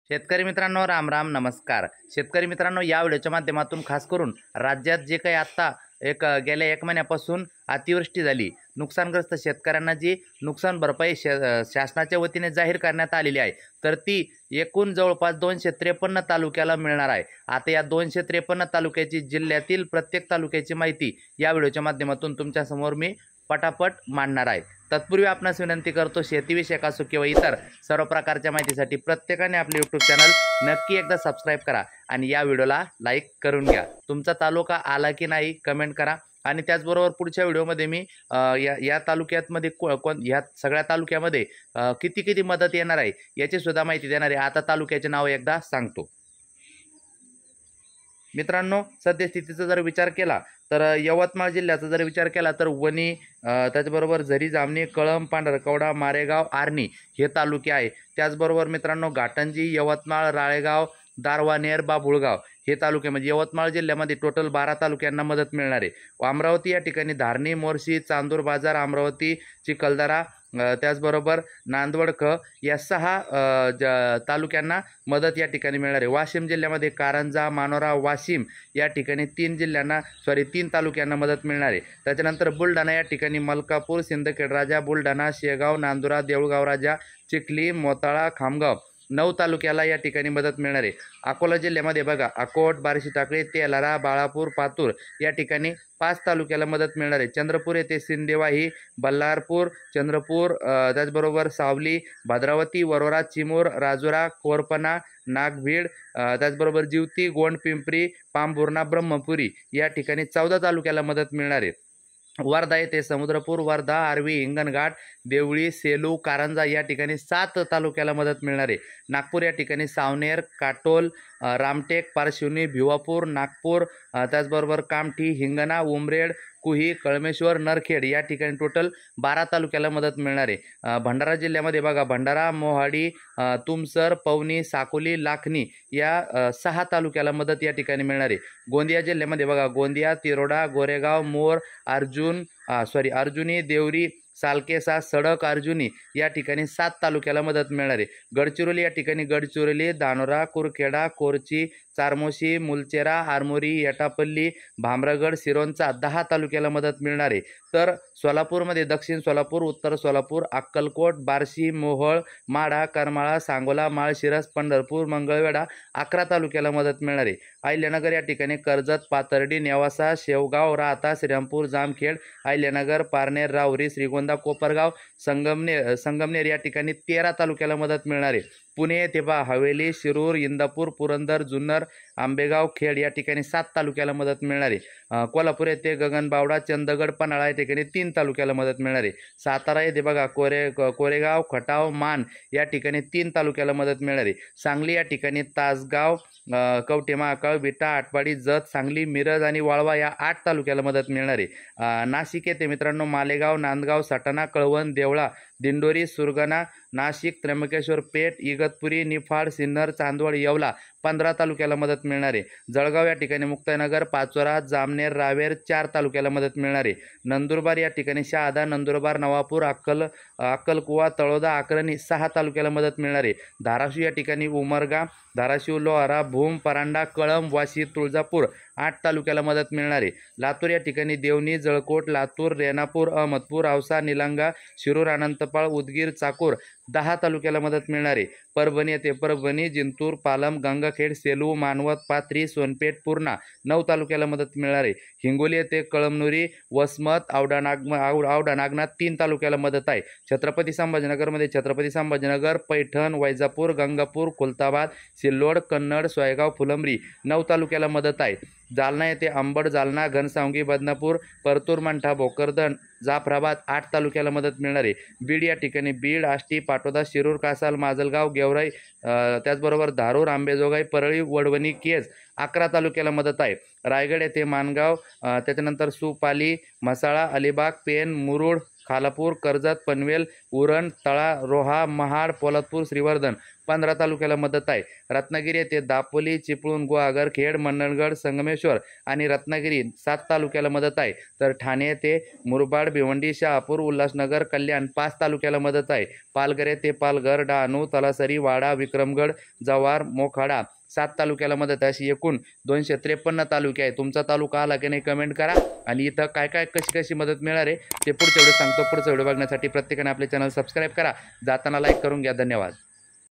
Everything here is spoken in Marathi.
शेतकरी मित्रांनो, राम राम नमस्कार. शेतकरी मित्रांनो, या व्हिडिओच्या माध्यमातून खास करून राज्यात जे काही आत्ता गेल्या 1 महिन्यापासून अतिवृष्टी झाली, नुकसानग्रस्त शेतकऱ्यांना जी नुकसान भरपाई शासनाच्या वतीने जाहीर करण्यात आलेली आहे, तर ती एकूण जवळपास 253 तालुक्याला मिळणार आहे. आता या 253 तालुक्याची जिल्ह्यातील प्रत्येक तालुक्याची माहिती या व्हिडिओच्या माध्यमातून तुमच्यासमोर मी पटापट मांडणार आहे. तत्पूर्वी आपणास विनंती करतो, शेतीविषयक असो किंवा इतर सर्व प्रकारच्या माहितीसाठी प्रत्येकाने आपले यूट्यूब चॅनल नक्की एकदा सबस्क्राईब करा आणि या व्हिडिओला लाईक करून घ्या. तुमचा तालुका आला की नाही कमेंट करा. आणि त्याचबरोबर पुढच्या व्हिडिओमध्ये मी या तालुक्यामध्ये ह्या सगळ्या तालुक्यामध्ये किती किती मदत येणार आहे याची सुद्धा माहिती देणार आहे. आता तालुक्याचे नाव एकदा सांगतो. मित्रांनो, सद्यस्थितीचा जर विचार केला तर यवतमाळ जिल्ह्याचा जर विचार केला तर वणी, त्याचबरोबर झरी, जामणी, कळंब, पांढरकवडा, मारेगाव, आर्णी हे तालुके आहे. त्याचबरोबर मित्रांनो, घाटंजी, यवतमाळ, राळेगाव, दारवानेर, बाभुळगाव हे तालुके म्हणजे यवतमाळ जिल्ह्यामध्ये टोटल 12 तालुक्यांना मदत मिळणार आहे. अमरावती या ठिकाणी धारणी, मोर्शी, चांदूर बाजार, अमरावती, चिखलदरा, त्याचबरोबर नांदवडख या 6 तालुक्यांना मदत या ठिकाणी मिळणार आहे. वाशिम जिल्ह्यामध्ये कारंजा, मानोरा, वाशिम या ठिकाणी 3 तालुक्यांना मदत मिळणार आहे. त्याच्यानंतर बुलढाणा या ठिकाणी मलकापूर, सिंदखेडराजा, बुलढाणा, शेगाव, नांदुरा, देऊळगाव राजा, चिखली, मोताळा, खामगाव 9 तालुक्याला या ठिकाणी मदत मिळणार आहे. अकोला जिल्ह्यामध्ये बघा, अकोट, बार्शी टाकळी, तेलारा, बाळापूर, पातूर या ठिकाणी 5 तालुक्याला मदत मिळणार आहे. चंद्रपूर येथे सिंदेवाही, बल्लारपूर, चंद्रपूर, त्याचबरोबर सावली, भद्रावती, वरोरा, चिमूर, राजुरा, कोरपणा, नागभीड, त्याचबरोबर जिवती, गोंड, पिंपरी, पांभुर्णा, ब्रह्मपुरी या ठिकाणी 14 तालुक्याला मदत मिळणार आहे. वर्धा येथे समुद्रपूर, वर्धा, आर्वी, हिंगणघाट, देवळी, सेलू, कारंजा या ठिकाणी 7 तालुक्याला मदत मिळणार आहे. नागपूर या ठिकाणी सावनेर, काटोल, रामटेक, पारशिवनी, भिवापूर, नागपूर, त्याचबरोबर कामठी, हिंगणा, उमरेड, कुही, कळमेश्वर, नरखेड या ठिकाणी टोटल 12 तालुक्याला मदत मिळणार आहे. भंडारा जिल्ह्यामध्ये बघा, भंडारा, मोहाडी, तुमसर, पवनी, साकोली, लाखनी या 6 तालुक्याला मदत या ठिकाणी मिळणार आहे. गोंदिया जिल्ह्यामध्ये बघा, गोंदिया, तिरोडा, गोरेगाव, मोर, अर्जुनी, देवरी, सालकेसा, सडक, अर्जुनी या ठिकाणी 7 तालुक्याला मदत मिळणार आहे. गडचिरोली या ठिकाणी गडचिरोली, धानोरा, कुरखेडा, कोरची, चारमोशी, मुलचेरा, आरमोरी, एटापल्ली, भामरागड, सिरोंचा 10 तालुक्याला मदत मिळणार आहे. तर सोलापूरमध्ये दक्षिण सोलापूर, उत्तर सोलापूर, अक्कलकोट, बार्शी, मोहोळ, माढा, करमाळा, सांगोला, माळशिरस, पंढरपूर, मंगळवेढा 11 तालुक्याला मदत मिळणार आहे. अहिल्यानगर या ठिकाणी कर्जत, पाथर्डी, नेवासा, शेवगाव, राहता, श्रीरामपूर, जामखेड, अहिल्यानगर, पारनेर, राहुरी, श्रीगोंदा, कोपरगाव, संगमनेर या ठिकाणी 13 तालुक्याला मदत मिळणार आहे. पुणे येथे हवेली, शिरूर, इंदापूर, पुरंदर, जुन्नर, आंबेगाव, खेड या ठिकाणी 7 तालुक्याला मदत मिळणार आहे. कोल्हापूर येथे गगनबावडा, चंदगड, पन्हाळा या ठिकाणी 3 तालुक्याला मदत मिळणार आहे. सातारा येथे बघा, कोरेगाव, खटाव, मान या ठिकाणी 3 तालुक्याला मदत मिळणार आहे. सांगली या ठिकाणी तासगाव, कवठे महाकाळ, विटा, आटपाडी, जत, सांगली, मिरज आणि वाळवा या 8 तालुक्याला मदत मिळणार आहे. नाशिक येथे मित्रांनो मालेगाव, नांदगाव, सटाणा, कळवण, देवळा, दिंडोरी, सुरगाणा, नाशिक, त्र्यंबकेश्वर, पेठ, इगतपुरी, निफाड, सिन्नर, चांदवड, येवला 15 तालुक्याला मदत मिळणार आहे. जळगाव या ठिकाणी मुक्ताईनगर, पाचोरा, जामनेर, रावेर 4 तालुक्याला मदत मिळणार आहे. नंदुरबार या ठिकाणी शहादा, नंदुरबार, नवापूर, अक्कलकुवा, तळोदा, अक्राणी 6 तालुक्याला मदत मिळणार आहे. धाराशिव या ठिकाणी उमरगा, धाराशिव, लोहारा, भूम, परांडा, कळंब, वाशी, तुळजापूर 8 तालुक्याला मदत मिळणार आहे. लातूर या ठिकाणी देवणी, जळकोट, लातूर, रेणापूर, अहमदपूर, औसा, निलंगा, शिरूर, अनंतपाळ, उदगीर, चाकूर 10 तालुक्याला मदत मिळणार आहे. परभणी येथे परभणी, जिंतूर, पालम, गंगाखेड, सेलू, मानवत, पाथरी, सोनपेठ, पूर्णा 9 तालुक्याला मदत मिळणार आहे. हिंगोली येथे कळमनुरी, वसमत, आवडा नागनाथ 3 तालुक्याला मदत आहे. छत्रपती संभाजीनगरमध्ये छत्रपती संभाजीनगर, पैठण, वैजापूर, गंगापूर, खुलताबाद, सिल्लोड, कन्नड, सोयगाव, फुलंब्री 9 तालुक्याला मदत आहे. जालना येथे अंबड, जालना, घनसावंगी, बदनापूर, परतूर, मंठा, भोकरदन, जाफराबाद 8 तालुक्याला मदत मिळणार आहे. बीड या ठिकाणी बीड, आष्टी, पाटोदा, शिरूर, कासाल, माजलगाव, गेवराई, त्याचबरोबर धारूर, आंबेजोगाई, परळी, वडवणी, केज 11 तालुक्याला मदत आहे. रायगड येथे मानगाव, त्याच्यानंतर सुपाली, म्हसाळा, अलिबाग, पेन, मुरुड, खालापूर, कर्जत, पनवेल, उरण, तळा, रोहा, महाड, पोलादपूर, श्रीवर्धन 15 तालुक्याला मदत आहे. रत्नागिरी येथे दापोली, चिपळूण, गुहागर, खेड, मंडणगड, संगमेश्वर आणि रत्नागिरी 7 तालुक्याला मदत आहे. तर ठाणे येथे मुरबाड, भिवंडी, शहापूर, उल्हासनगर, कल्याण 5 तालुक्याला मदत आहे. पालघर येथे पालघर, डहाणू, तलासरी, वाडा, विक्रमगड, जव्हार, मोखाडा 7 तालुक्याला मदत आहे. अशी एकूण 253 तालुके आहे. तुमचा तालुका आला की नाही कमेंट करा. आणि इथं काय काय कशी मदत मिळणार आहे ते पुढच्या व्हिडिओ सांगतो. पुढचा व्हिडिओ बघण्यासाठी प्रत्येकाने आपले चॅनल सबस्क्राईब करा. जाताना लाईक करून घ्या. धन्यवाद.